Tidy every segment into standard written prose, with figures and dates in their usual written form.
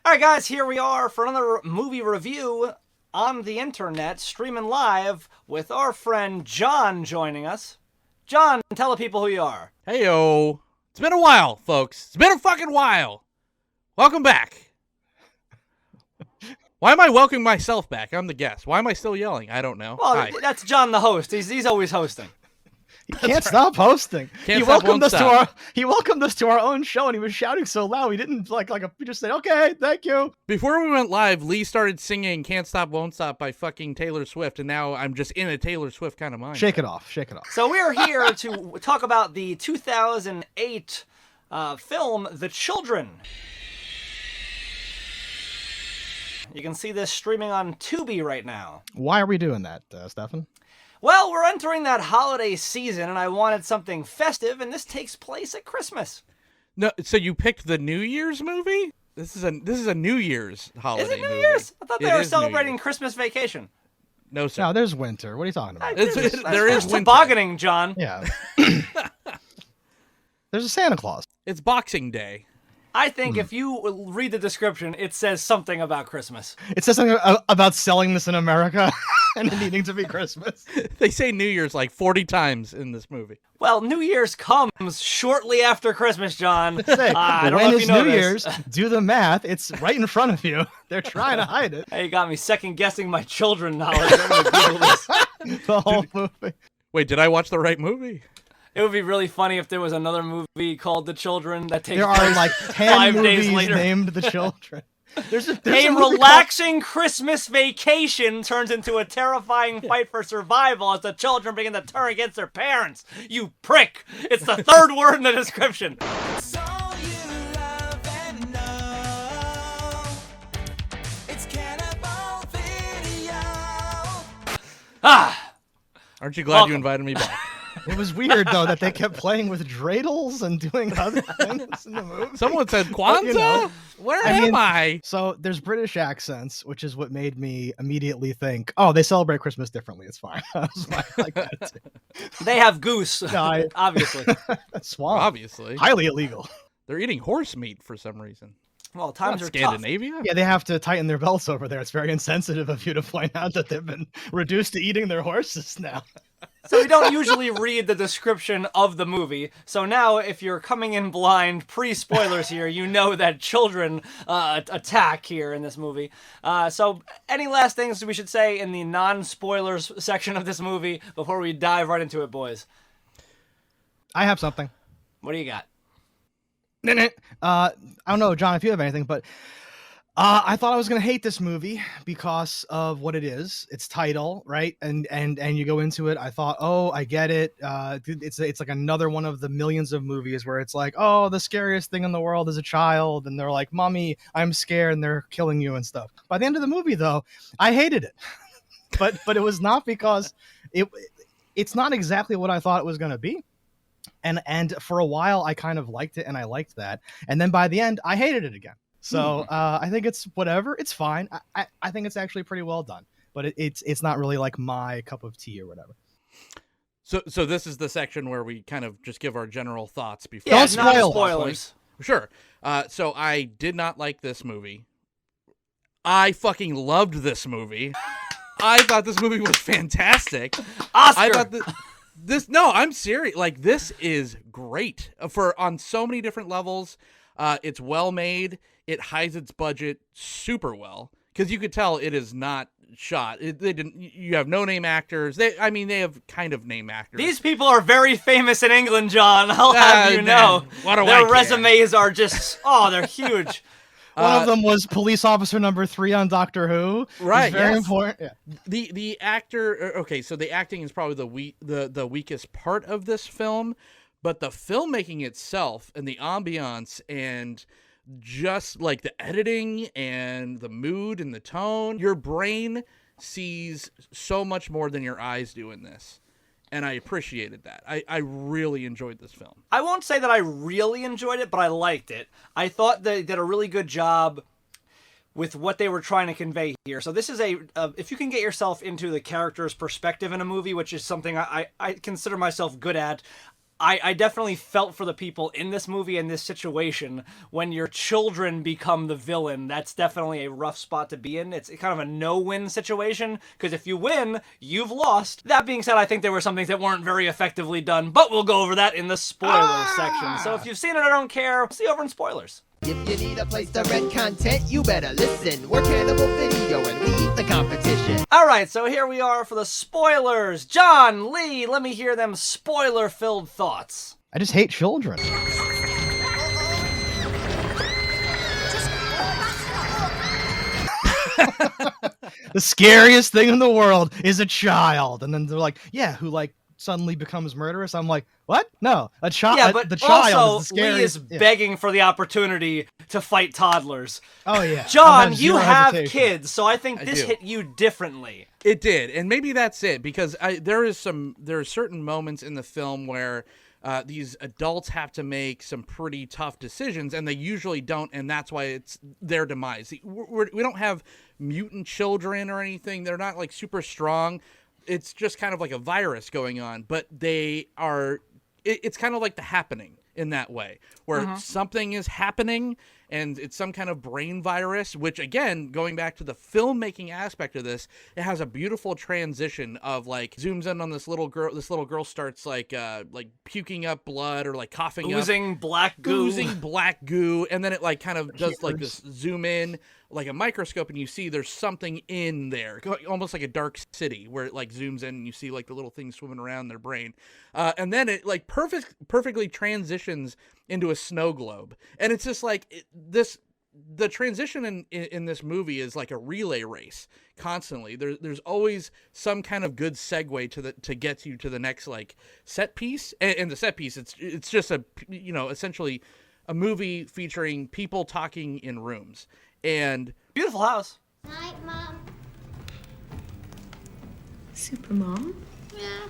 All right, guys, here we are for another movie review on the internet, streaming live with our friend John joining us. John, tell the people who you are. Heyo. It's been a while, folks. It's been a fucking while. Welcome back. Why am I welcoming myself back? I'm the guest. Why am I still yelling? I don't know. Well, Hi. that's John the host. He's always hosting. He can't stop hosting. Can't he stop, welcomed won't us stop. he welcomed us to our own show, and he was shouting so loud we didn't we just said, "Okay, thank you." Before we went live, Lee started singing Can't Stop, Won't Stop by fucking Taylor Swift, and now I'm just in a Taylor Swift kind of mind. Shake it off. So we're here to talk about the 2008 film, The Children. You can see this streaming on Tubi right now. Why are we doing that, Stefan? Well, we're entering that holiday season, and I wanted something festive, and this takes place at Christmas. No, so you picked the New Year's movie? This is a New Year's holiday Is it New movie. Year's? I thought they It were is New celebrating Year's. Christmas vacation. No, sir. No, there's winter. What are you talking about? There is winter. tobogganing, John. Yeah. There's a Santa Claus. It's Boxing Day. I think if you read the description, it says something about Christmas. It says something about selling this in America and it needing to be Christmas. They say New Year's like 40 times in this movie. Well, New Year's comes shortly after Christmas, John. Say, I don't know when if is you know New this. Year's? Do the math. It's right in front of you. They're trying to hide it. Hey, you got me second-guessing my children knowledge. I'm gonna Google this. The whole movie. Wait, did I watch the right movie? It would be really funny if there was another movie called The Children that takes There are place like 10 5 days movies later. named The Children. There's A a movie relaxing Christmas vacation turns into a terrifying fight for survival as the children begin to turn against their parents. You prick! It's the third word in the description. It's all you love and know. It's Cannibal Video. Ah! Aren't you glad Welcome. you invited me back? It was weird though that they kept playing with dreidels and doing other things in the movie. Someone said Kwanzaa? You know, Where I am mean- I? So there's British accents, which is what made me immediately think, oh, they celebrate Christmas differently. It's fine. I was like that too. They have goose, No, obviously. Swamp. Obviously. Highly illegal. They're eating horse meat for some reason. Well, times Not are tough. Scandinavia? Yeah, they have to tighten their belts over there. It's very insensitive of you to point out that they've been reduced to eating their horses now. So we don't usually read the description of the movie. So now, if you're coming in blind, pre-spoilers here, you know that children attack here in this movie. So any last things we should say in the non-spoilers section of this movie before we dive right into it, boys? I have something. What do you got? I don't know, John, if you have anything, but I thought I was gonna hate this movie because of what it is. Its title, right? And you go into it. I thought, oh, I get it. It's like another one of the millions of movies where it's like, oh, the scariest thing in the world is a child, and they're like, "Mommy, I'm scared," and they're killing you and stuff. By the end of the movie, though, I hated it. but it was not because it's not exactly what I thought it was gonna be. And for a while, I kind of liked it, and I liked that. And then by the end, I hated it again. So I think it's whatever. It's fine. I think it's actually pretty well done. But it's not really like my cup of tea or whatever. So this is the section where we kind of just give our general thoughts before. Yeah, Don't not spoil. spoilers. Sure. So I did not like this movie. I fucking loved this movie. I thought this movie was fantastic. Oscar! I thought this no, I'm serious. Like, this is great on so many different levels. It's well made. It hides its budget super well because you could tell it is not shot. They didn't. You have no name actors. They have kind of name actors. These people are very famous in England, John. I'll have you know. What do I Their care? resumes are just, they're huge. One of them was police officer number 3 on Doctor Who. Right, It's very yes. important. Yeah. The actor. Okay, so the acting is probably the weakest part of this film, but the filmmaking itself and the ambiance and just like the editing and the mood and the tone, your brain sees so much more than your eyes do in this. And I appreciated that. I really enjoyed this film. I won't say that I really enjoyed it, but I liked it. I thought they did a really good job with what they were trying to convey here. So this is if you can get yourself into the character's perspective in a movie, which is something I consider myself good at, I definitely felt for the people in this movie and this situation. When your children become the villain, that's definitely a rough spot to be in. It's kind of a no-win situation, because if you win, you've lost. That being said, I think there were some things that weren't very effectively done, but we'll go over that in the spoilers section. So if you've seen it or don't care, see over in spoilers. If you need a place to rent content, you better listen. We're Cannibal Video and we eat the competition. Alright, so here we are for the spoilers. John, Lee, let me hear them spoiler-filled thoughts. I just hate children. The scariest thing in the world is a child. And then they're like, yeah, who like suddenly becomes murderous. I'm like, what? No, a child. Yeah, but the child also, is the scariest. Lee is begging for the opportunity to fight toddlers. Oh yeah, John, have you zero have hesitation. kids, so I think this do. hit you differently. It did, and maybe that's it, because there are certain moments in the film where these adults have to make some pretty tough decisions, and they usually don't, and that's why it's their demise. We don't have mutant children or anything. They're not like super strong. It's just kind of like a virus going on, but they are. It's kind of like The Happening in that way, where something is happening and it's some kind of brain virus, which again, going back to the filmmaking aspect of this, it has a beautiful transition of like zooms in on this little girl. This little girl starts like puking up blood or like coughing up. Oozing black goo. Oozing black goo, and then it like kind of does like this zoom in like a microscope, and you see there's something in there, almost like a dark city, where it like zooms in and you see like the little things swimming around their brain, and then it like perfectly transitions into a snow globe, and it's just like the transition in this movie is like a relay race constantly. There's always some kind of good segue to get you to the next like set piece, and the set piece it's just a essentially a movie featuring people talking in rooms. And Beautiful house. Night, Mom. Super Mom? Yeah.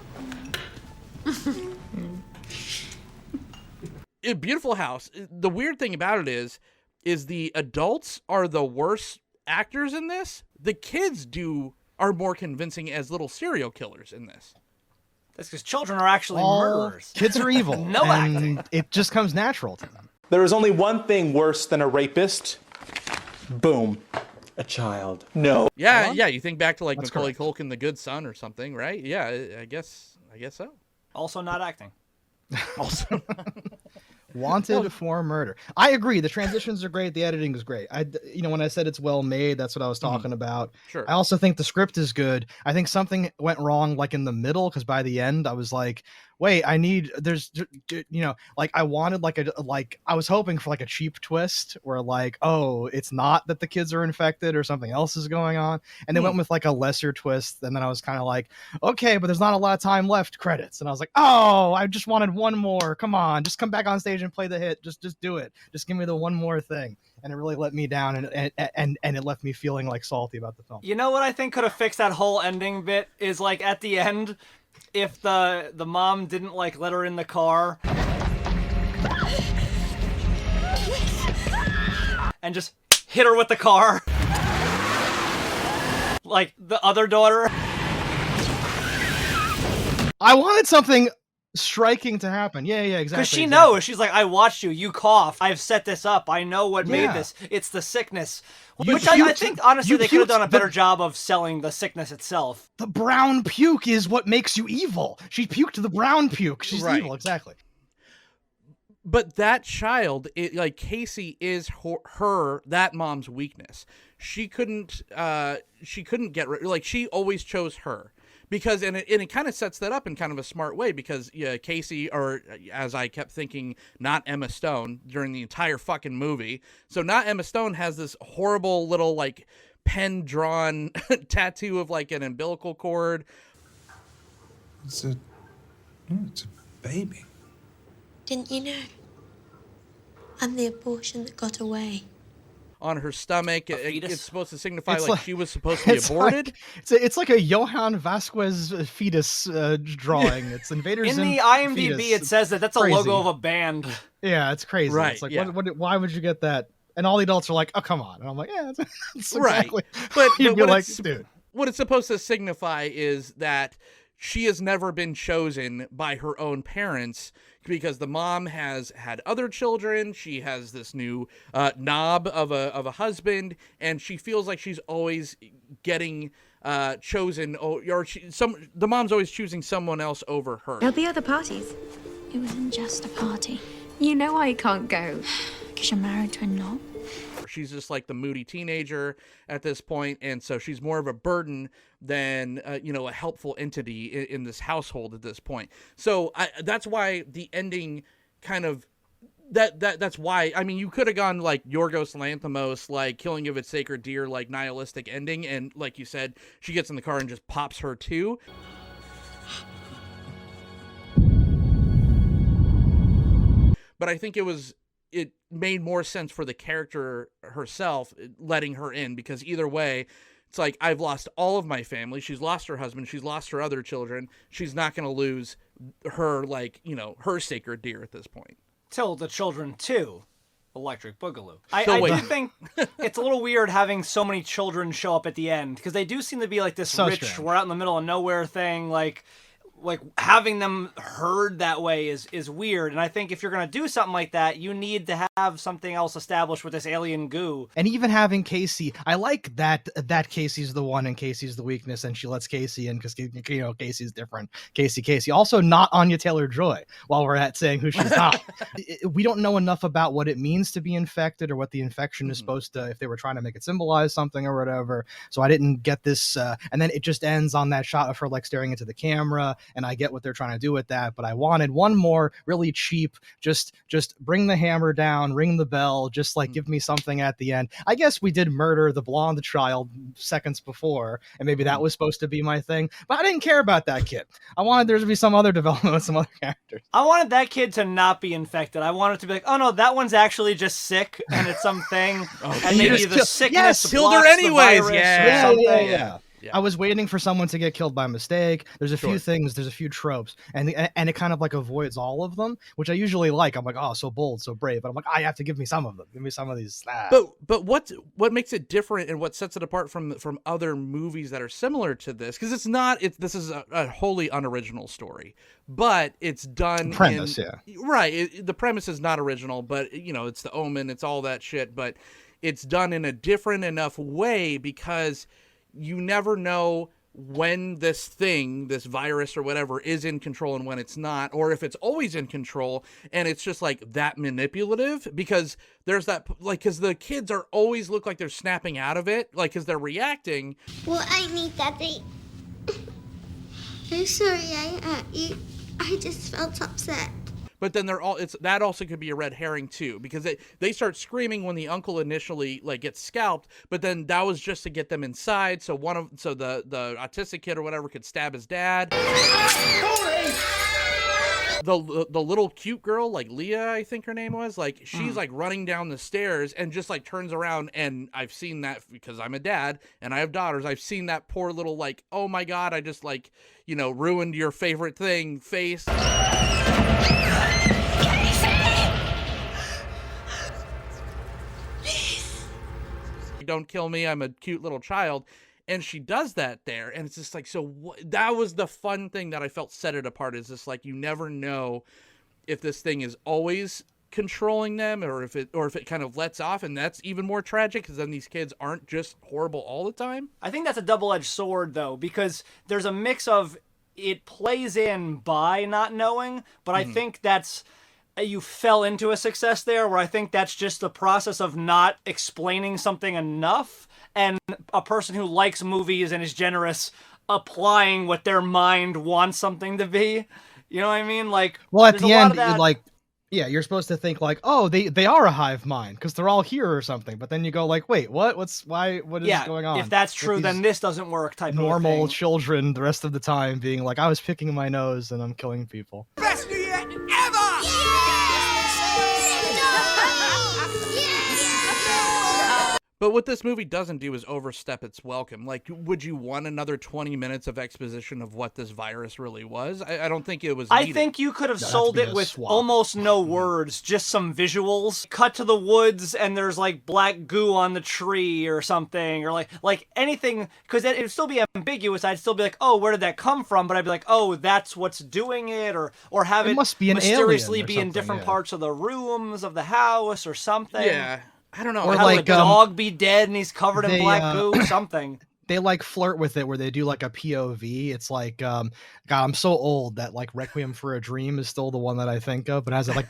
a beautiful house. The weird thing about it is the adults are the worst actors in this. The kids are more convincing as little serial killers in this. That's because children are actually All murderers. kids are evil. No acting. It just comes natural to them. There is only one thing worse than a rapist. Boom. A child. No. Yeah, yeah. You think back to like That's Macaulay correct. Culkin, The Good Son, or something, right? Yeah, I guess so. Also not acting. Also, Wanted for murder. I agree. The transitions are great. The editing is great. When I said it's well made, that's what I was talking about. Sure. I also think the script is good. I think something went wrong, like in the middle, because by the end, I was like, wait, I wanted I was hoping for like a cheap twist where like, oh, it's not that the kids are infected or something else is going on. And they went with like a lesser twist. And then I was kind of like, okay, but there's not a lot of time left, credits. And I was like, oh, I just wanted one more. Come on, just come back on stage and play the hit. Just do it. Just give me the one more thing. And it really let me down, and it left me feeling like salty about the film. You know what I think could have fixed that whole ending bit is like at the end, if the mom didn't like let her in the car and just hit her with the car like the other daughter. I wanted something striking to happen. Yeah, exactly. Because she exactly. knows. She's like, I watched you. You cough. I've set this up. I know what made Yeah. this. It's the sickness. You Which I puked- think, honestly, you they could have puked done a better the- job of selling the sickness itself. The brown puke is what makes you evil. She puked the brown puke. She's Right. evil. Exactly. but that child, like Casey, is that mom's weakness. She couldn't get rid. Like she always chose her. Because and it kind of sets that up in kind of a smart way, because Casey, or as I kept thinking, not Emma Stone during the entire fucking movie. So not Emma Stone has this horrible little like pen drawn tattoo of like an umbilical cord. It's a baby. Didn't you know? I'm the abortion that got away. On her stomach. fetus? It's supposed to signify It's like she was supposed to be aborted. It's like a Johann Vasquez fetus drawing. It's Invaders In the IMDb, it says that's a Crazy. logo of a band. Yeah, it's crazy. Right, It's like, yeah. why would you get that? And all the adults are like, oh, come on. And I'm like, yeah, that's Right. exactly. But You'd be what like, it's, dude. what it's supposed to signify is that she has never been chosen by her own parents because the mom has had other children. She has this new knob of a husband, and she feels like she's always getting chosen, or the mom's always choosing someone else over her. There'll be other parties. It wasn't just a party. You know I can't go. Because you're married to a knob. She's just like the moody teenager at this point, and so she's more of a burden than a helpful entity in this household at this point. So that's why the ending kind of that's why, I mean, you could have gone like Yorgos Lanthimos, like Killing of a Sacred Deer, like nihilistic ending, and like you said, she gets in the car and just pops her too. But I think it made more sense for the character herself, letting her in, because either way, it's like, I've lost all of my family. She's lost her husband. She's lost her other children. She's not going to lose her, her sacred deer at this point. Till the children too. Electric Boogaloo. So I wait. do think it's a little weird having so many children show up at the end, because they do seem to be like this So rich, strange. we're out in the middle of nowhere thing. Like having them heard that way is weird. And I think if you're going to do something like that, you need to have something else established with this alien goo. And even having Casey, I like that Casey's the one and Casey's the weakness, and she lets Casey in because Casey's different. Casey. Also, not Anya Taylor-Joy. While we're at saying who she's not, we don't know enough about what it means to be infected or what the infection is supposed to, if they were trying to make it symbolize something or whatever. So I didn't get this, and then it just ends on that shot of her like staring into the camera. And I get what they're trying to do with that, but I wanted one more really cheap, just bring the hammer down, ring the bell, just like give me something at the end. I guess we did murder the blonde child seconds before, and maybe that was supposed to be my thing, but I didn't care about that kid. I wanted there to be some other development with some other characters. I wanted that kid to not be infected. I wanted to be like, oh no, that one's actually just sick and it's something, and maybe the sickness killed her blocks the anyways. virus or Yeah. something. Yeah. I was waiting for someone to get killed by mistake. There's a few things, there's a few tropes, and it kind of like avoids all of them, which I usually like. I'm like, oh, so bold, so brave, but I'm like, I have to give me some of them. Give me some of these. But what makes it different and what sets it apart from other movies that are similar to this? Because this is a wholly unoriginal story, but it's done Premise, right. The premise is not original, but it's The Omen, it's all that shit, but it's done in a different enough way because you never know when this virus or whatever is in control and when it's not, or if it's always in control and it's just like that manipulative, because there's that, like, because the kids are always look like they're snapping out of it, like, because they're reacting. Well, I need Daddy. I'm sorry I hurt you. I just felt upset. But then that also could be a red herring too, because they start screaming when the uncle initially like gets scalped, but then that was just to get them inside, so the autistic kid or whatever could stab his dad. The little cute girl, like Leah, I think her name was, like she's like running down the stairs and just like turns around, and I've seen that because I'm a dad and I have daughters. I've seen that poor little like, oh my god, I just like ruined your favorite thing face. Don't kill me, I'm a cute little child. And she does that there, and it's just like, that was the fun thing that I felt set it apart, is just like, you never know if this thing is always controlling them or if it kind of lets off, and that's even more tragic because then these kids aren't just horrible all the time. I think that's a double-edged sword though, because there's a mix of it plays in by not knowing, but I think that's you fell into a success there, where I think that's just the process of not explaining something enough, and a person who likes movies and is generous applying what their mind wants something to be. You know what I mean? Like, well, at the end, that... like, yeah, you're supposed to think like, oh, they are a hive mind because they're all here or something. But then you go like, wait, what? What is going on? If that's true, then this doesn't work. Type normal of thing. Children the rest of the time being like, I was picking my nose and I'm killing people. Best New Year ever! But what this movie doesn't do is overstep its welcome. Like, would you want another 20 minutes of exposition of what this virus really was? I don't think it was needed. I think you could have That'd sold have to it be a with swap. almost no words, just some visuals. Cut to the woods and there's like black goo on the tree or something, or like anything, because it would still be ambiguous. I'd still be like, oh, where did that come from? But I'd be like, oh, that's what's doing it, or have It it must be an mysteriously alien or be in something, different yeah. parts of the rooms of the house or something. Yeah. I don't know. Or Have like, the dog be dead and he's covered in they, black goo, something. They like flirt with it where they do like a POV. It's like, God, I'm so old that like Requiem for a Dream is still the one that I think of, but it has like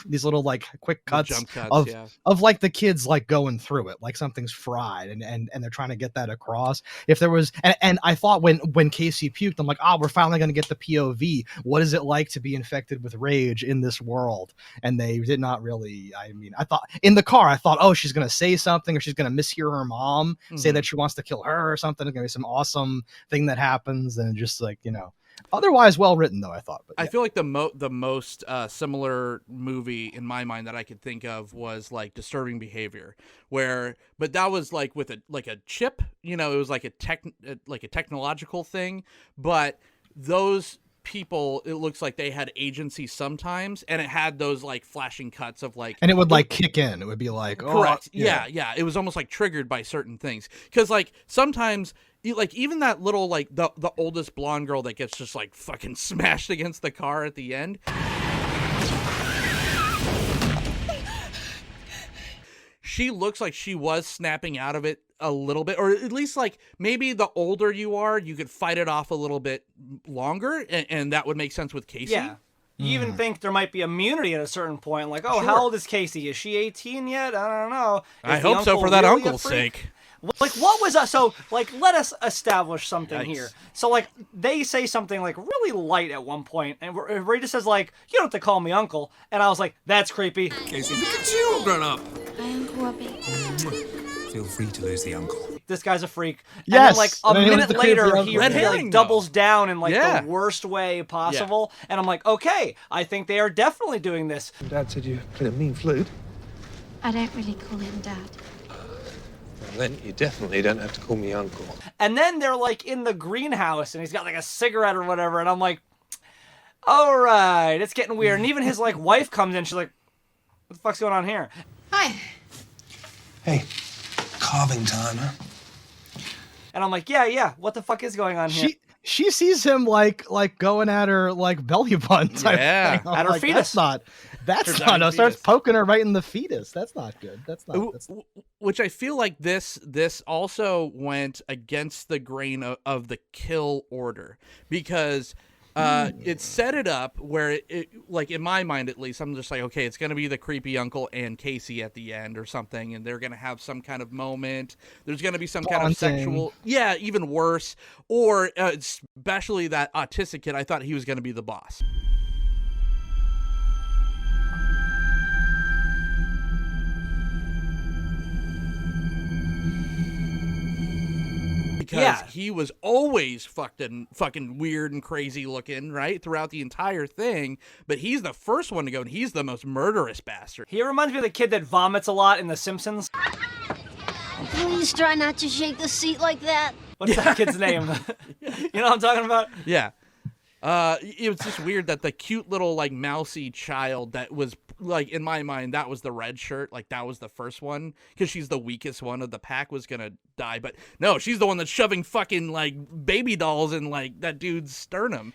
these little like quick The cuts, jump cuts, of yeah. of like the kids like going through it, like something's fried, and they're trying to get that across. If there was, and I thought when Casey puked, I'm like, oh, we're finally gonna get the POV. What is it like to be infected with rage in this world? And they did not really. I mean, I thought in the car, I thought, oh, she's gonna say something, or she's gonna mishear her mom say that she wants to kill her or something. It's gonna be some awesome thing that happens, and just like, otherwise well written though, I thought. But I feel like the most similar movie in my mind that I could think of was like Disturbing Behavior, but that was like with a chip, it was like a technological thing, but those people, it looks like they had agency sometimes, and it had those like flashing cuts of like, and it would like kick in. It would be like, oh, correct, yeah. It was almost like triggered by certain things, because like sometimes like even that little like the oldest blonde girl that gets just like fucking smashed against the car at the end, she looks like she was snapping out of it a little bit, or at least like maybe the older you are, you could fight it off a little bit longer, and that would make sense with Casey. Yeah. You even think there might be immunity at a certain point. Like, oh, Sure. how old is Casey? Is she 18 yet? I don't know. Is I the hope so, uncle for that really a uncle's freak? sake. Like, what was that? So, like, let us establish something Yikes. here. So, like, they say something, like, really light at one point, and Rita says, like, you don't have to call me uncle. And I was like, that's creepy. Casey, look at you all grown up. Hi, Uncle Robbie. Feel free to lose the uncle. This guy's a freak. Yes, And then, like, and a then he was minute the creepy later, uncle. he Red like, herring, doubles down in, like, Yeah. the worst way possible. And I'm like, okay, I think they are definitely doing this. Dad said you played a mean flute. I don't really call him Dad. Well, then you definitely don't have to call me uncle. And then they're like in the greenhouse and he's got like a cigarette or whatever. And I'm like, all right, it's getting weird. And even his like wife comes in. She's like, what the fuck's going on here? Hi. Hey, carving time, huh? And I'm like, yeah. What the fuck is going on here? She sees him like going at her like belly button type Yeah. thing. I'm At her like, fetus. That's Her not. dying No, starts fetus. poking her right in the fetus. That's not good. That's not. Which I feel like this also went against the grain of the kill order, because it set it up where it like in my mind at least, I'm just like, okay, it's gonna be the creepy uncle and Casey at the end or something, and they're gonna have some kind of moment. There's gonna be some kind of Bonding. sexual, yeah, even worse, or especially that autistic kid. I thought he was gonna be the boss. Because Yeah. he was always fucking weird and crazy looking, right, throughout the entire thing. But he's the first one to go, and he's the most murderous bastard. He reminds me of the kid that vomits a lot in The Simpsons. Please try not to shake the seat like that. What's that kid's name? You know what I'm talking about? Yeah. It was just weird that the cute little like mousy child that was like, in my mind, that was the red shirt, like that was the first one, because she's the weakest one of the pack, was gonna die. But no, she's the one that's shoving fucking like baby dolls in like that dude's sternum.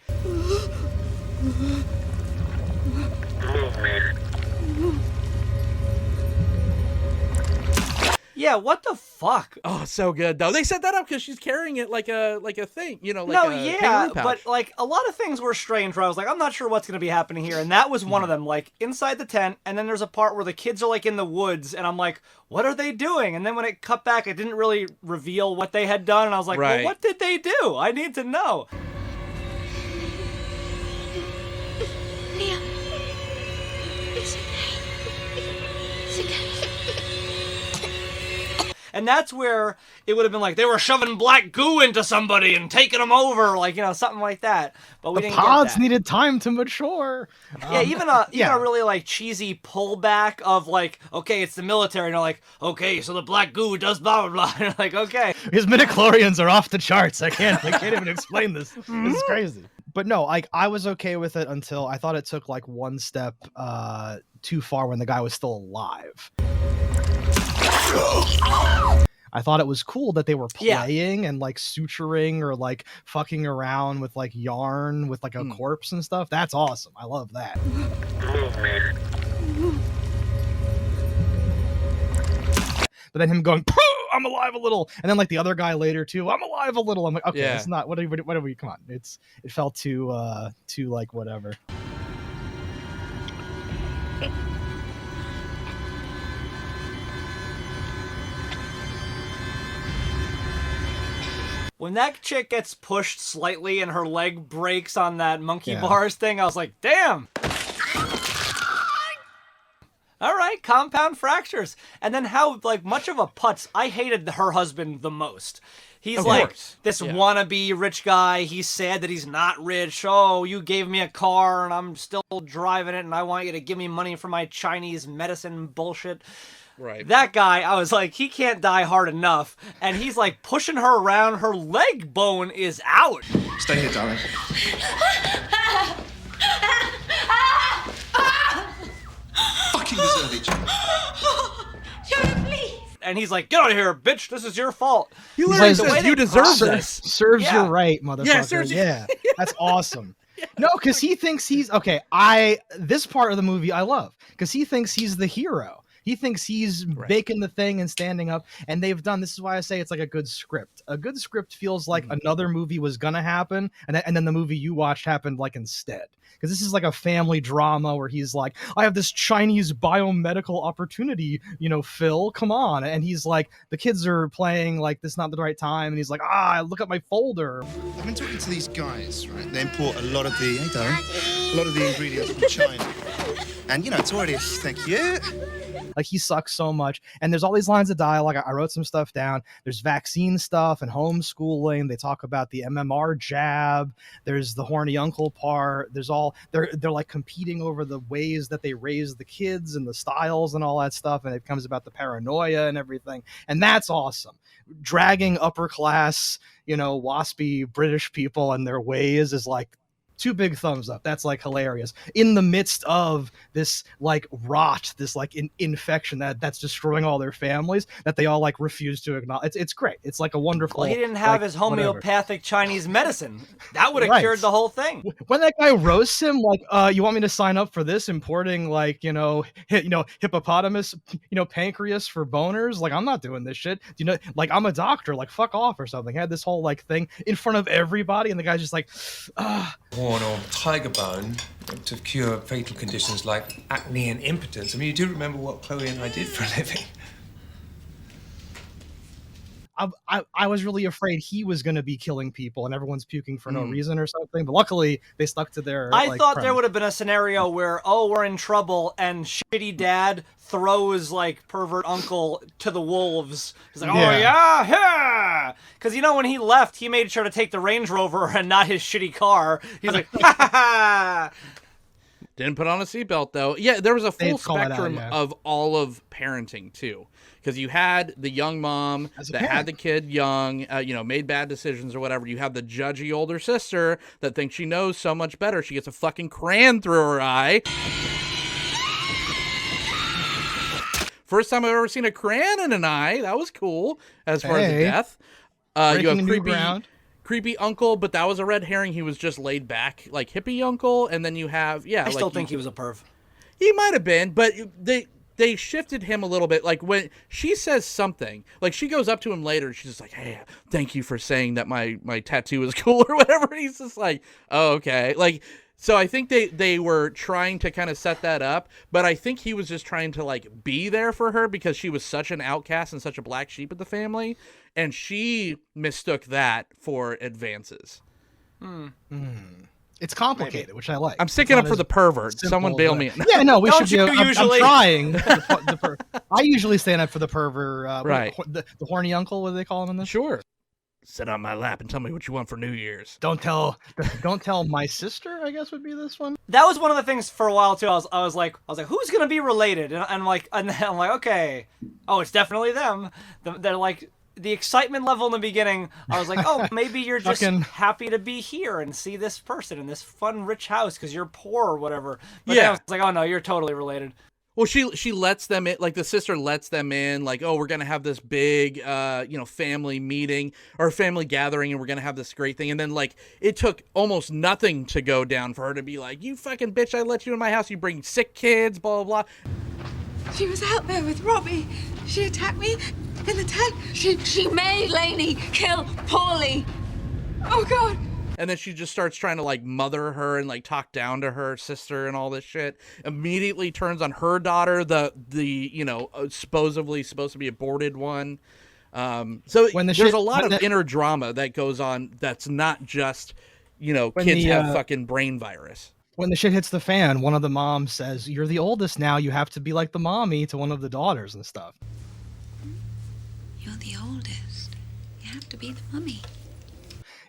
Yeah, what the fuck? Oh, so good though. They set that up because she's carrying it like a thing, like No, a yeah, kangaroo pouch. but like a lot of things were strange where I was like, I'm not sure what's gonna be happening here, and that was one of them. Like inside the tent, and then there's a part where the kids are like in the woods, and I'm like, what are they doing? And then when it cut back, it didn't really reveal what they had done, and I was like, Right. well, what did they do? I need to know. Liam. It's okay. It's okay. And that's where it would have been like they were shoving black goo into somebody and taking them over, like, something like that. But we The didn't pods get that. needed time to mature. Yeah, even a really like cheesy pullback of like, okay, it's the military, and they're like, okay, so the black goo does blah blah blah. And you're like, okay. His midichlorians are off the charts. I can't even explain this. This is crazy. But no, like I was okay with it until I thought it took like one step too far when the guy was still alive. I thought it was cool that they were playing and like suturing or like fucking around with like yarn with like a corpse and stuff. That's awesome. I love that. But then him going, "Pooh, I'm alive a little," and then like the other guy later too, "I'm alive a little." I'm like, okay, it's not. What are we? Come on, it felt too like whatever. When that chick gets pushed slightly and her leg breaks on that monkey bars thing, I was like, damn. All right, compound fractures. And then how like much of a putz. I hated her husband the most. He's like this wannabe rich guy. He's sad that he's not rich. Oh, you gave me a car and I'm still driving it and I want you to give me money for my Chinese medicine bullshit. Right. That guy, I was like, he can't die hard enough. And he's like pushing her around. Her leg bone is out. Stay here, darling. Fucking deserve each other. And he's like, get out of here, bitch. This is your fault. He literally says, you deserve this. Serves you right, motherfucker. Yeah, That's awesome. No, because he thinks he's okay. This part of the movie I love because he thinks he's the hero. He thinks he's making the thing and standing up, and they've done. This is why I say it's like a good script. A good script feels like another movie was gonna happen, and then the movie you watched happened like instead. Because this is like a family drama where he's like, I have this Chinese biomedical opportunity, Phil, come on. And he's like, the kids are playing like this, not the right time. And he's like, look at my folder. I've been talking to these guys, right? They import a lot of the, a lot of the ingredients from China. And, it's already, thank you. Like he sucks so much. And there's all these lines of dialogue. I wrote some stuff down. There's vaccine stuff and homeschooling. They talk about the MMR jab. There's the horny uncle part. There's all they're like competing over the ways that they raise the kids and the styles and all that stuff. And it comes about the paranoia and everything. And that's awesome. Dragging upper class, waspy British people and their ways is like 2 big thumbs up. That's like hilarious in the midst of this like rot, this like infection that's destroying all their families that they all like refuse to acknowledge. It's great. It's like a wonderful. Well, he didn't have his homeopathic Chinese medicine. That would have cured the whole thing. When that guy roasts him, like, you want me to sign up for this, importing like hippopotamus, pancreas for boners? Like, I'm not doing this shit. Like I'm a doctor. Like, fuck off or something. He had this whole like thing in front of everybody, and the guy's just like, Horn or tiger bone to cure fatal conditions like acne and impotence. I mean, you do remember what Chloe and I did for a living. I was really afraid he was going to be killing people and everyone's puking for no reason or something. But luckily, they stuck to their. I thought there would have been a scenario where, we're in trouble, and shitty dad throws like pervert uncle to the wolves. He's like, because when he left, he made sure to take the Range Rover and not his shitty car. He's like, ha ha ha. Didn't put on a seatbelt though. Yeah, there was a full spectrum of all of parenting too. Because you had the young mom that had the kid young, made bad decisions or whatever. You have the judgy older sister that thinks she knows so much better. She gets a fucking crayon through her eye. First time I've ever seen a crayon in an eye. That was cool as far as the death. You have creepy uncle, but that was a red herring. He was just laid back, like hippie uncle. And then you have, I still think he was a perv. He might have been, but they shifted him a little bit. Like when she says something, like she goes up to him later, she's just like, hey, thank you for saying that my tattoo is cool or whatever. And he's just like, oh, okay. Like, so I think they were trying to kind of set that up, but I think he was just trying to like be there for her because she was such an outcast and such a black sheep of the family. And she mistook that for advances. It's complicated, which I like. I'm sticking up for the pervert. Someone bail me. Yeah, no, we Don't should be. you I'm usually? trying. I usually stand up for the pervert. Right. The horny uncle. What do they call him in this? Sure. Sit on my lap and tell me what you want for New Year's. Don't tell my sister. I guess would be this one. That was one of the things for a while too. I was like, who's gonna be related? And I'm like, okay, oh, it's definitely them. They're like. The excitement level in the beginning, I was like, oh, maybe you're just happy to be here and see this person in this fun, rich house because you're poor or whatever. But then I was like, oh, no, you're totally related. Well, she lets them in, like the sister lets them in, like, oh, we're going to have this big, family meeting or family gathering and we're going to have this great thing. And then, like, it took almost nothing to go down for her to be like, you fucking bitch, I let you in my house. You bring sick kids, blah, blah, blah. She was out there with Robbie. She attacked me in the tent. She made Lainey kill Paulie. Oh, God. And then she just starts trying to, like, mother her and, like, talk down to her sister and all this shit. Immediately turns on her daughter, the supposedly supposed to be aborted one. So there's a lot of inner drama that goes on that's not just, kids have fucking brain virus. When the shit hits the fan, one of the moms says, "You're the oldest now. You have to be like the mommy," to one of the daughters and stuff. You're the oldest. You have to be the mummy.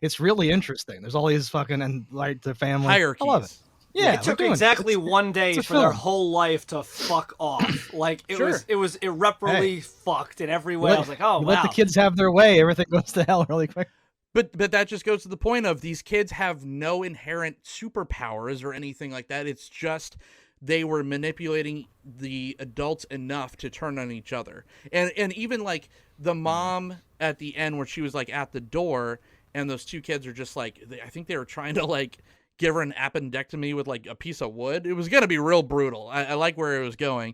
It's really interesting. There's all these fucking and like the family hierarchies. I love it. Yeah, it took exactly one day for their whole life to fuck off. Like it was irreparably fucked in every way. I was like, oh wow. Let the kids have their way. Everything goes to hell really quick. But that just goes to the point of these kids have no inherent superpowers or anything like that. It's just they were manipulating the adults enough to turn on each other. And even like the mom at the end where she was like at the door and those two kids are just like, I think they were trying to like give her an appendectomy with like a piece of wood. It was going to be real brutal. I like where it was going.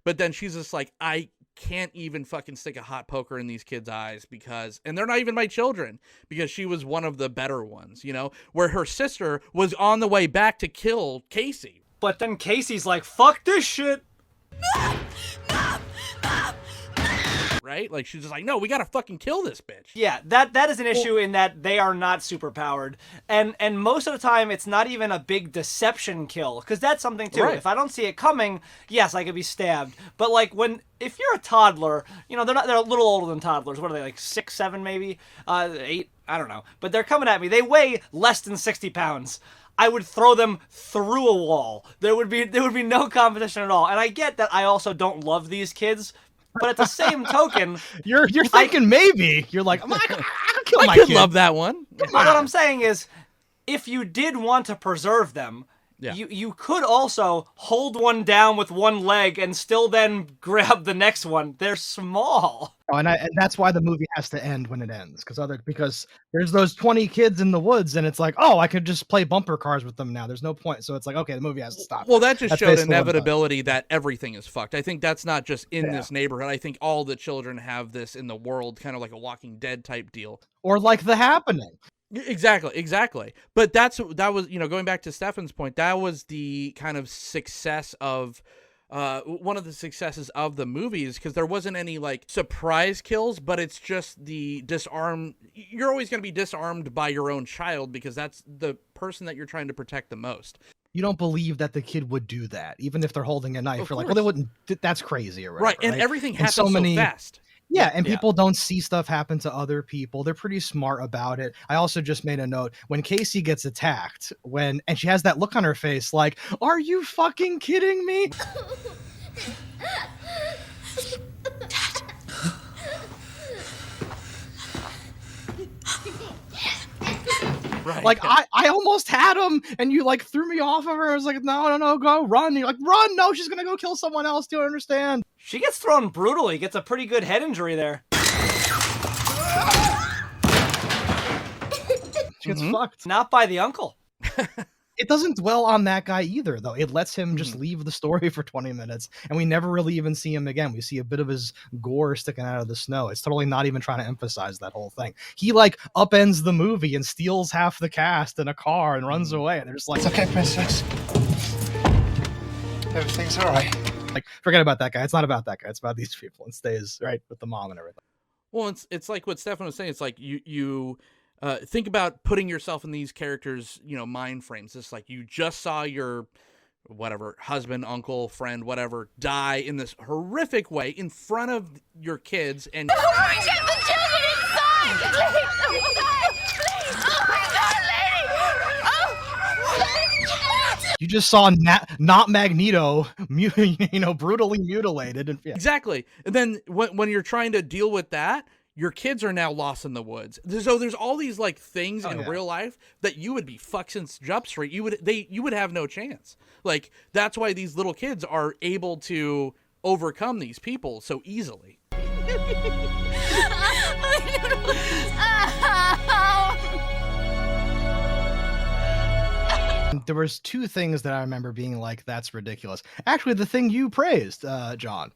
But then she's just like, I can't even fucking stick a hot poker in these kids' eyes and they're not even my children, because she was one of the better ones, where her sister was on the way back to kill Casey. But then Casey's like, fuck this shit. Right? Like, she's just like, no, we gotta fucking kill this bitch. Yeah, that is an issue in that they are not super powered. And most of the time, it's not even a big deception kill, because that's something, too. Right. If I don't see it coming, yes, I could be stabbed. But, like, if you're a toddler, they're a little older than toddlers. What are they, like 6, 7 maybe? 8? I don't know. But they're coming at me. They weigh less than 60 pounds. I would throw them through a wall. There would be no competition at all. And I get that I also don't love these kids, but at the same token, you're thinking maybe you're like, I could kill my kid. I could kid. love that one. But what I'm saying is, if you did want to preserve them, you could also hold one down with one leg and still then grab the next one. They're small. Oh, and that's why the movie has to end when it ends, because there's those 20 kids in the woods, and it's like, oh, I could just play bumper cars with them now. There's no point. So it's like, okay, the movie has to stop. Well, that just showed inevitability that everything is fucked. I think that's not just in this neighborhood. I think all the children have this in the world, kind of like a Walking Dead type deal, or like The Happening. Exactly. But that was, going back to Stefan's point, that was the kind of success of one of the successes of the movies, because there wasn't any like surprise kills, but it's just the disarm. You're always going to be disarmed by your own child, because that's the person that you're trying to protect the most. You don't believe that the kid would do that, even if they're holding a knife. You're like, well, they wouldn't. That's crazy, or whatever, right? And everything happens so fast. Yeah, and people don't see stuff happen to other people. They're pretty smart about it. I also just made a note when Casey gets attacked, and she has that look on her face like, "Are you fucking kidding me?" Right. Like I almost had him, and you like threw me off of her. I was like, no, go run. And you're like, run! No, she's gonna go kill someone else. Do you understand? She gets thrown brutally. Gets a pretty good head injury there. She gets fucked. Not by the uncle. It doesn't dwell on that guy either, though. It lets him just leave the story for 20 minutes, and we never really even see him again. We see a bit of his gore sticking out of the snow. It's totally not even trying to emphasize that whole thing. He, like, upends the movie and steals half the cast in a car and runs away. And they're just like, It's okay, princess. Everything's all right. Like, forget about that guy. It's not about that guy. It's about these people, and stays right with the mom and everything. Well, it's like what Stefan was saying. It's like you think about putting yourself in these characters, mind frames. It's like you just saw your whatever husband, uncle, friend, whatever die in this horrific way in front of your kids, and Get the children inside! Please! Please! Oh my God, lady! Oh! You just saw not Magneto, brutally mutilated, and yeah. Exactly. And then when you're trying to deal with that, your kids are now lost in the woods. So there's all these like things in real life that you would be fucked since Jump Street. You would have no chance. Like, that's why these little kids are able to overcome these people so easily. There was two things that I remember being like, that's ridiculous. Actually, the thing you praised, John,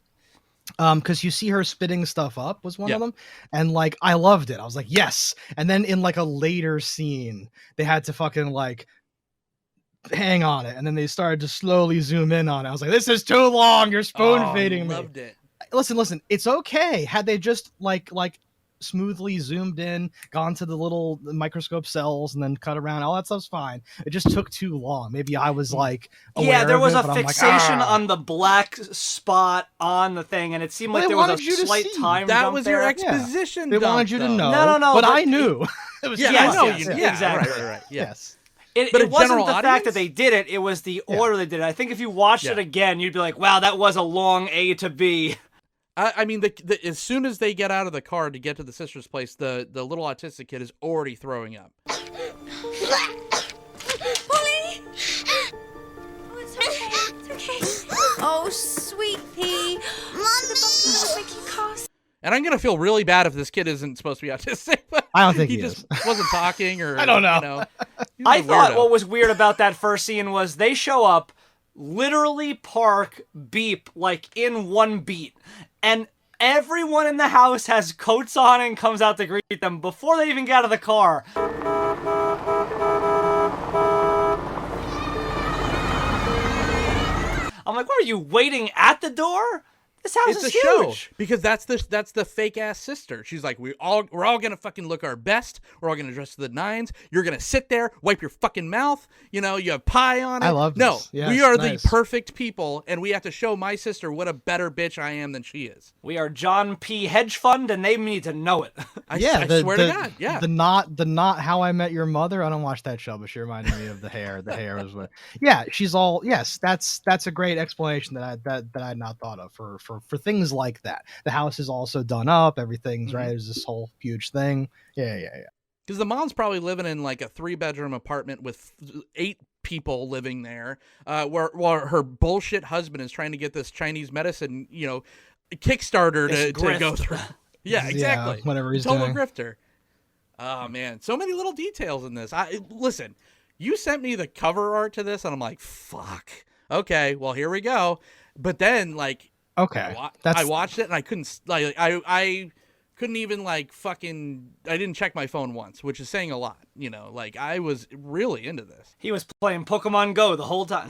because you see her spitting stuff up was one of them, and like I loved it. I was like, yes. And then in like a later scene, they had to fucking like hang on it, and then they started to slowly zoom in on it. I was like, this is too long. You're spoon feeding me. Loved it. Listen. It's okay. Had they just like smoothly zoomed in, gone to the little microscope cells, and then cut around, all that stuff's fine. It just took too long. Maybe I was like, there was a but fixation on the black spot on the thing, and it seemed like there was a slight time that jump was there. your exposition. They wanted you to know. No, but I knew. It was I know you knew. Exactly. Right. Yes. It But a wasn't general the fact audience? that they did it; it was the order they did it. I think if you watched it again, you'd be like, "Wow, that was a long A to B." I mean, as soon as they get out of the car to get to the sister's place, the little autistic kid is already throwing up. Polly! Oh, it's okay. It's okay. Oh, sweet pea. The bumpy will make you cough. And I'm gonna feel really bad if this kid isn't supposed to be autistic. But I don't think he he just is. wasn't talking, or I don't know. He's I a thought weirdo. what was weird about that first scene was they show up, literally park, beep, like in one beat. And everyone in the house has coats on and comes out to greet them before they even get out of the car. I'm like, what are you waiting at the door? This house It's is a show huge. because that's the fake ass sister. She's like, we're all gonna fucking look our best. We're all gonna dress to the nines. You're gonna sit there, wipe your fucking mouth. You have pie on it. I love No, this. Yes, we are nice. the perfect people, and we have to show my sister what a better bitch I am than she is. We are John P. Hedge Fund, and they need to know it. I swear to God, yeah. The not How I Met Your Mother. I don't watch that show, but she reminded me of the hair. The hair was what. Yeah, she's all. Yes, that's a great explanation that I had not thought of for things like that. The house is also done up. Everything's right. There's this whole huge thing. Yeah. Because the mom's probably living in like a 3-bedroom apartment with 8 people living there, where her bullshit husband is trying to get this Chinese medicine, Kickstarter to go through. Yeah, exactly. Yeah, whatever he's Total doing. grifter. Oh man, so many little details in this. Listen, you sent me the cover art to this, and I'm like, fuck. Okay, well here we go. But then like, okay, I watched it and I couldn't I couldn't even I didn't check my phone once, which is saying a lot. Like I was really into this. He was playing Pokemon Go the whole time.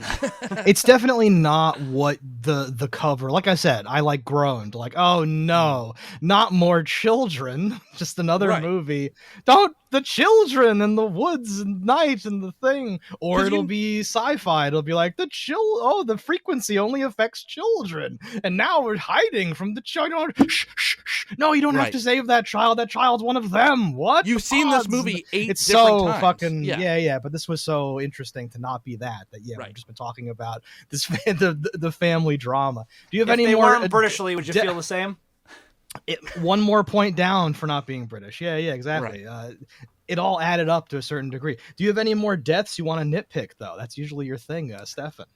It's definitely not what the cover. Like I said, I groaned like, oh no, not more children. Just another movie. Don't the children and the woods and night and the thing, or it'll be sci-fi. It'll be like the frequency only affects children, and now we're hiding from the children. Shh. No, you don't have to save that child. That child's one of them. What? You've seen this movie 8 it's different so times. fucking yeah. But this was so interesting to not be that. We've just been talking about this the family drama. Do you have any they more? weren't Britishly, would you feel the same? One more point down for not being British. Yeah, exactly. It all added up to a certain degree. Do you have any more deaths you want to nitpick though? That's usually your thing, Stefan.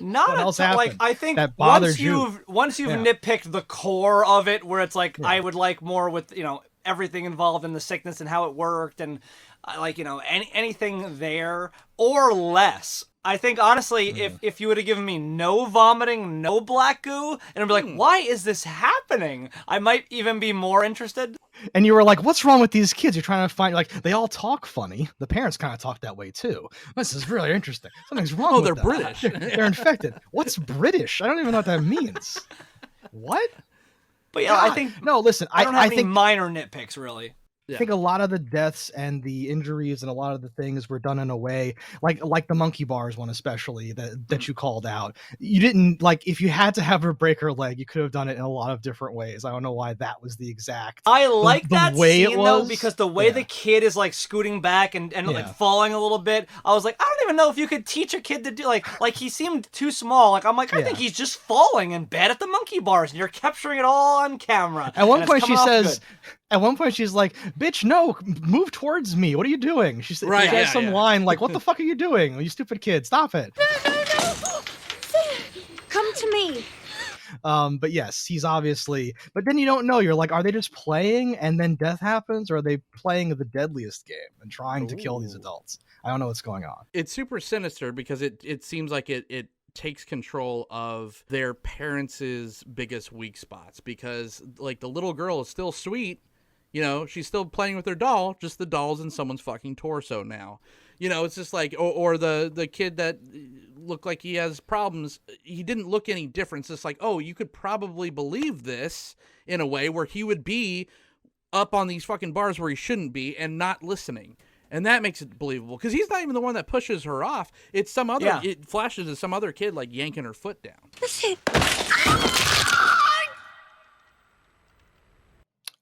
Not what else like happened I think that bothered once you've nitpicked the core of it, where it's like I would like more with everything involved in the sickness and how it worked, and like, anything there or less. I think, honestly, if you would have given me no vomiting, no black goo, and I'd be like, why is this happening? I might even be more interested. And you were like, what's wrong with these kids? You're trying to find, like, they all talk funny. The parents kind of talk that way too. This is really interesting. Something's wrong with they're them. British. They're infected. What's British? I don't even know what that means. What? But yeah, I think... No, listen, I don't have any think minor nitpicks, really. I think a lot of the deaths and the injuries and a lot of the things were done in a way like the monkey bars one, especially that you called out. You didn't, like, if you had to have her break her leg, you could have done it in a lot of different ways. I don't know why that was the exact. I like that way scene it was, though, because the way the kid is like scooting back and like falling a little bit. I was like, I don't even know if you could teach a kid to do like he seemed too small. Like I'm like, I think he's just falling and bad at the monkey bars, and you're capturing it all on camera. At one point she says. At one point, she's like, "Bitch, no, move towards me. What are you doing?" She says some line like, "What the fuck are you doing? You stupid kid, stop it." No. Come to me. But yes, he's obviously. But then you don't know. You're like, are they just playing and then death happens, or are they playing the deadliest game and trying to kill these adults? I don't know what's going on. It's super sinister because it seems like it takes control of their parents' biggest weak spots, because like the little girl is still sweet. She's still playing with her doll, just the doll's in someone's fucking torso now. It's just like, or the kid that looked like he has problems, he didn't look any different. It's just like, oh, you could probably believe this in a way where he would be up on these fucking bars where he shouldn't be and not listening. And that makes it believable, because he's not even the one that pushes her off. It's some other, it flashes to some other kid like yanking her foot down. Listen.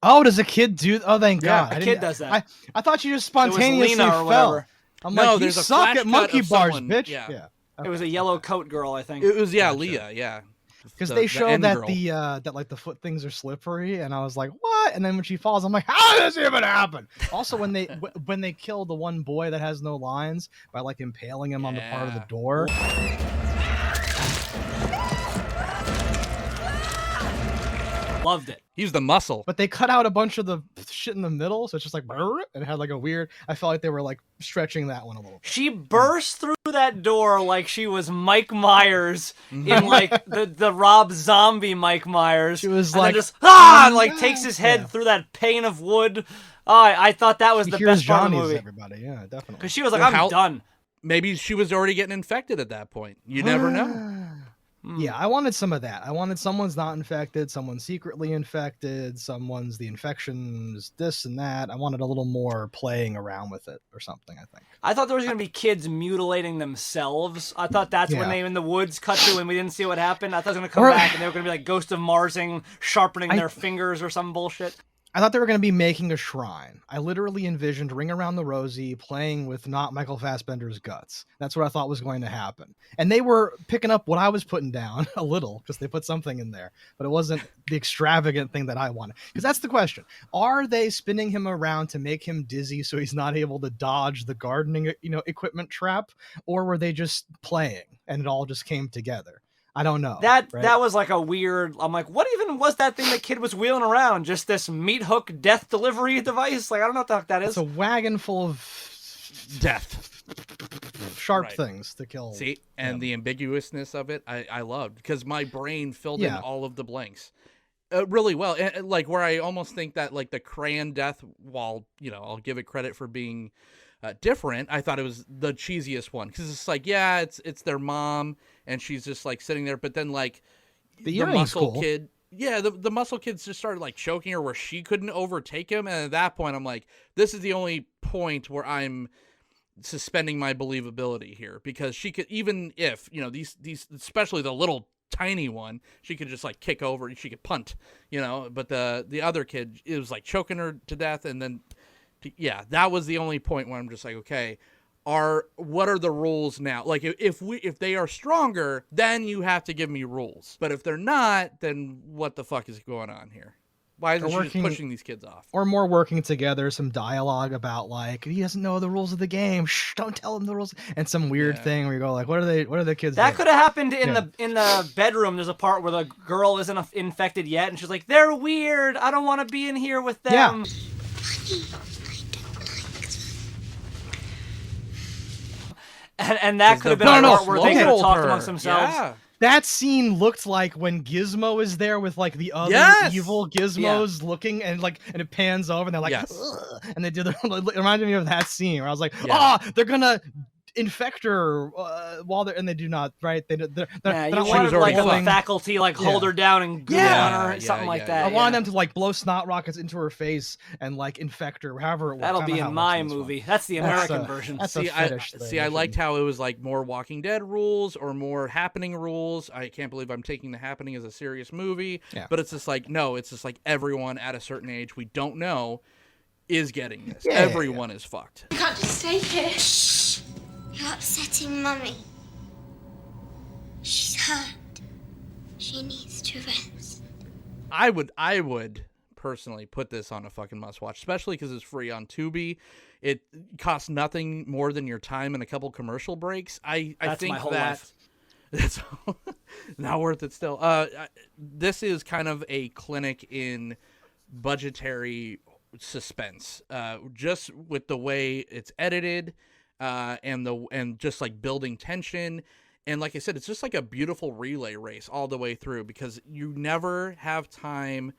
Oh, does a kid do? Oh, thank God! A kid does that. I thought you just spontaneously Lena or fell. whatever. I'm no, like, there's you a suck flash at monkey cut of bars, someone, bitch. yeah. It was a yellow coat girl, I think. It was Leah, yeah. Because they showed that that like the foot things are slippery, and I was like, what? And then when she falls, I'm like, how did this even happen? Also, when they kill the one boy that has no lines by like impaling him on the part of the door. Loved it. He's the muscle. But they cut out a bunch of the shit in the middle, so it's just like, and it had like a weird. I felt like they were like stretching that one a little bit. She burst through that door like she was Mike Myers in like the Rob Zombie Mike Myers. She was and like, then just like takes his head through that pane of wood. I thought that was the best part of the movie. Everybody, yeah, definitely. Because she was like, I'm done. Maybe she was already getting infected at that point. You never know. Yeah, I wanted some of that. I wanted someone's not infected, someone's secretly infected, someone's the infection's this and that. I wanted a little more playing around with it or something, I think. I thought there was going to be kids mutilating themselves. I thought that's when they in the woods cut to and we didn't see what happened. I thought it was going to come back and they were going to be like Ghost of Marsing, sharpening their fingers or some bullshit. I thought they were going to be making a shrine. I literally envisioned Ring Around the Rosie playing with not Michael Fassbender's guts. That's what I thought was going to happen. And they were picking up what I was putting down a little, because they put something in there. But it wasn't the extravagant thing that I wanted. Because that's the question. Are they spinning him around to make him dizzy so he's not able to dodge the gardening equipment trap? Or were they just playing and it all just came together? I don't know. That was like a weird. I'm like, what even was that thing the kid was wheeling around? Just this meat hook death delivery device? Like, I don't know what the heck that is. It's a wagon full of death, sharp things to kill. See, and the ambiguousness of it, I loved, because my brain filled in all of the blanks really well. And, like, where I almost think that like the crayon death, while I'll give it credit for being different, I thought it was the cheesiest one, because it's like, yeah, it's their mom and she's just like sitting there, but then like the muscle kid, the muscle kids just started like choking her where she couldn't overtake him, and at that point I'm like, this is the only point where I'm suspending my believability here, because she could, even if these especially the little tiny one, she could just like kick over and she could punt, but the other kid, it was like choking her to death, and then that was the only point where I'm just like, okay, what are the rules now? Like, if they are stronger, then you have to give me rules. But if they're not, then what the fuck is going on here? Why isn't she just pushing these kids off? Or more working together, some dialogue about like, he doesn't know the rules of the game. Shh, don't tell him the rules. And some weird thing where you go like, what are the kids that doing? could have happened in the bedroom. There's a part where the girl isn't infected yet, and she's like, they're weird. I don't want to be in here with them. Honey, And that could have been No, a no, part where they could have Told talked her. amongst themselves. Yeah. That scene looked like when Gizmo is there with like the other Yes! evil Gizmos looking, and it pans over and they're like, Yes. "Ugh," and they do the. It reminded me of that scene where I was like, Yeah. they're gonna infect her while they're, and they do not, right? They're Yeah, you not wanted already like the fucked. faculty like hold Yeah. her down and goo Yeah. on her, Yeah, something like yeah, that. I yeah. wanted them to like blow snot rockets into her face and like infect her, however it works. That'll I don't be know how in it my works in this one. movie. That's the That's, American version. That's See, a fetish thing. I liked how it was like more Walking Dead rules or more Happening rules. I can't believe I'm taking The Happening as a serious movie. Yeah. But it's just like, no, it's just like everyone at a certain age we don't know is getting this. Yeah, Everyone is fucked. You can't just stay here. You're upsetting Mummy. She's hurt. She needs to rest. I would personally put this on a fucking must watch, especially because it's free on Tubi. It costs nothing more than your time and a couple commercial breaks. I That's think my whole that life. it's not worth it still. This is kind of a clinic in budgetary suspense, just with the way it's edited, and just like building tension. And like I said, it's just like a beautiful relay race all the way through, because you never have time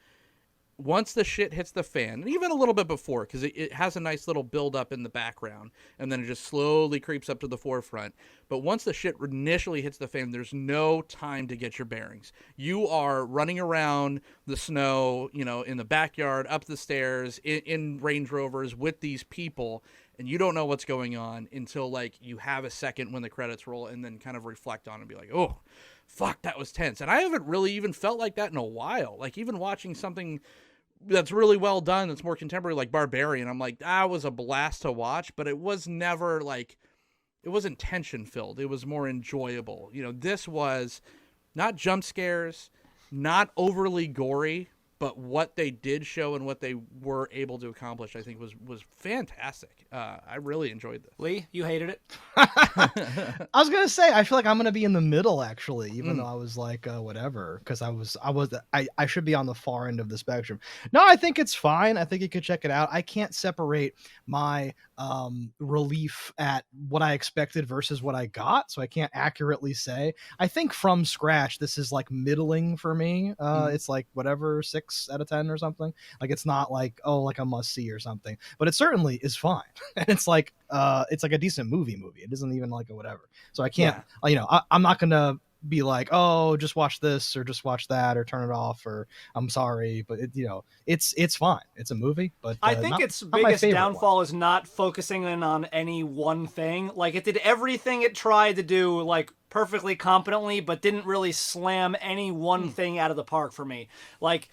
once the shit hits the fan, and even a little bit before, because it has a nice little build up in the background, and then it just slowly creeps up to the forefront. But once the shit initially hits the fan, there's no time to get your bearings. You are running around the snow, in the backyard, up the stairs, in Range Rovers with these people, and you don't know what's going on until like you have a second when the credits roll, and then kind of reflect on it and be like, oh, fuck, that was tense. And I haven't really even felt like that in a while. Like even watching something that's really well done, that's more contemporary, like Barbarian, I'm like, that was a blast to watch, but it was never like, it wasn't tension filled. It was more enjoyable. This was not jump scares, not overly gory, but what they did show and what they were able to accomplish, I think was fantastic. I really enjoyed this. Lee, you hated it? I was gonna say, I feel like I'm gonna be in the middle actually, even though I was like whatever, because I should be on the far end of the spectrum. No, I think it's fine. I think you could check it out. I can't separate my relief at what I expected versus what I got, so I can't accurately say. I think from scratch this is like middling for me. It's like whatever, 6 out of 10 or something. Like it's not like like a must see or something, but it certainly is fine. And it's like a decent movie. It isn't even like a whatever. So I can't, I'm not gonna be like, oh, just watch this or just watch that or turn it off, or I'm sorry, but it's fine. It's a movie, but I think its biggest downfall is not focusing in on any one thing. Like it did everything it tried to do like perfectly competently, but didn't really slam any one thing out of the park for me. Like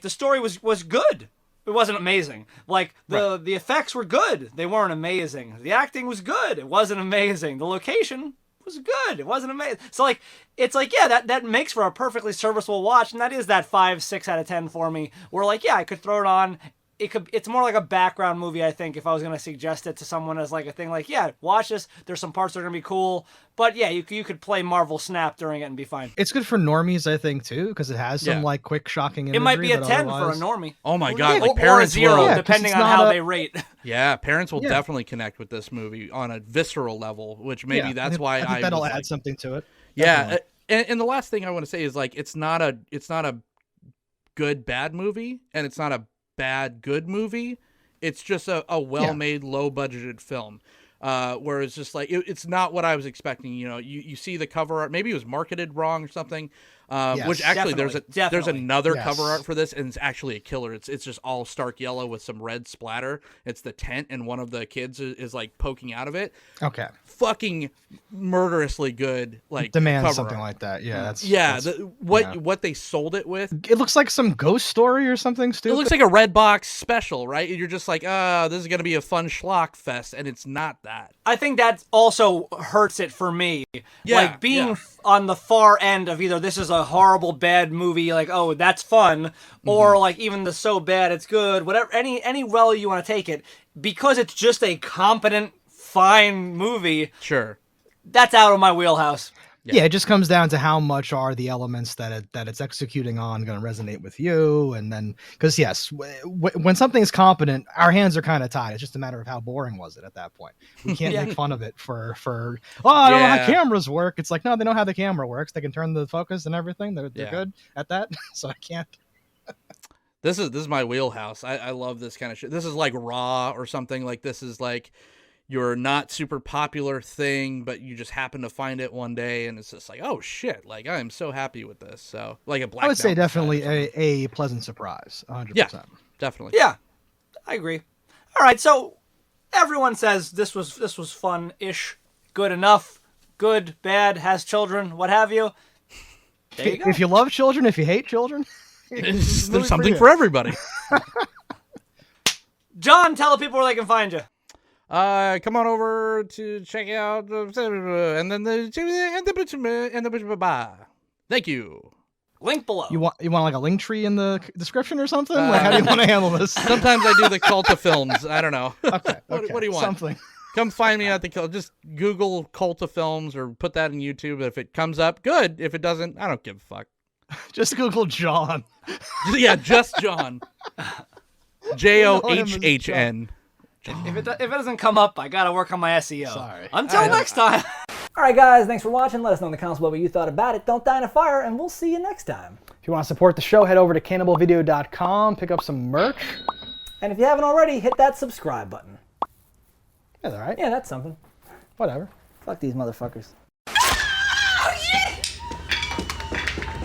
the story was good. It wasn't amazing. Like the effects were good. They weren't amazing. The acting was good. It wasn't amazing. The location was good. It wasn't amazing. So like, it's like, yeah, that makes for a perfectly serviceable watch. And that is that 5, 6 out of 10 for me, where like, yeah, I could throw it on. It's more like a background movie, I think, if I was going to suggest it to someone as like a thing like, yeah, watch this. There's some parts that are going to be cool. But yeah, you could play Marvel Snap during it and be fine. It's good for normies, I think, too, because it has some like quick, shocking imagery. It might be a 10 otherwise... for a normie. Oh my God. Or parents a 0, will... depending on how they rate. Yeah, parents will definitely connect with this movie on a visceral level, which maybe that's why I think that'll add something to it. Yeah, and the last thing I want to say is like it's not a good bad movie, and it's not a bad good movie. It's just a well-made, low-budgeted film. Where it's just like it's not what I was expecting. You see the cover art. Maybe it was marketed wrong or something. Which actually there's another cover art for this, and it's actually a killer. It's just all stark yellow with some red splatter. It's the tent, and one of the kids is like poking out of it. Okay. Fucking murderously good. Like demands cover something art. like that. Yeah. What they sold it with. It looks like some ghost story or something stupid. It looks like a Redbox special, right? You're just like, this is gonna be a fun schlock fest, and it's not that. I think that also hurts it for me. Yeah, like being on the far end of either this is a horrible bad movie, like, oh, that's fun, or like even the so bad it's good, whatever, any well you want to take it, because it's just a competent, fine movie. Sure. That's out of my wheelhouse. Yeah, it just comes down to how much are the elements that it's executing on going to resonate with you, and then because yes, when something's competent, our hands are kind of tied. It's just a matter of how boring was it at that point. We can't make fun of it for I don't know how cameras work. It's like no, they know how the camera works. They can turn the focus and everything. They're good at that, so I can't. This is my wheelhouse. I love this kind of shit. This is like Raw or something. Like this is like your not super popular thing, but you just happen to find it one day, and it's just like, oh shit! Like I am so happy with this. So like a Black. I would say definitely a pleasant surprise. 100%. Yeah, definitely. Yeah, I agree. All right, so everyone says this was fun-ish, good enough, good, bad, has children, what have you. There you go. If you love children, if you hate children, there's something for everybody. John, tell the people where they can find you. Come on over to check out, and then thank you. Link below. You want like a link tree in the description or something? Like, how do you want to handle this? Sometimes I do the cult of films. I don't know. Okay. What do you want? Something. Come find me at the cult. Just Google cult of films or put that in YouTube. If it comes up, good. If it doesn't, I don't give a fuck. Just Google John. Yeah, just John. JOHHN. If it doesn't come up, I gotta work on my SEO. Sorry. Until next time. All right, guys, thanks for watching. Let us know in the comments what you thought about it. Don't die in a fire, and we'll see you next time. If you want to support the show, head over to cannibalvideo.com, pick up some merch. And if you haven't already, hit that subscribe button. That's all right. Yeah, that's something. Whatever. Fuck these motherfuckers.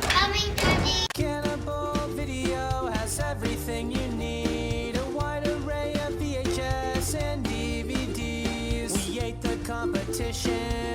Coming, Daddy. Cannibal Video has everything you need. A wide array of VHS and DVDs. We ate the competition.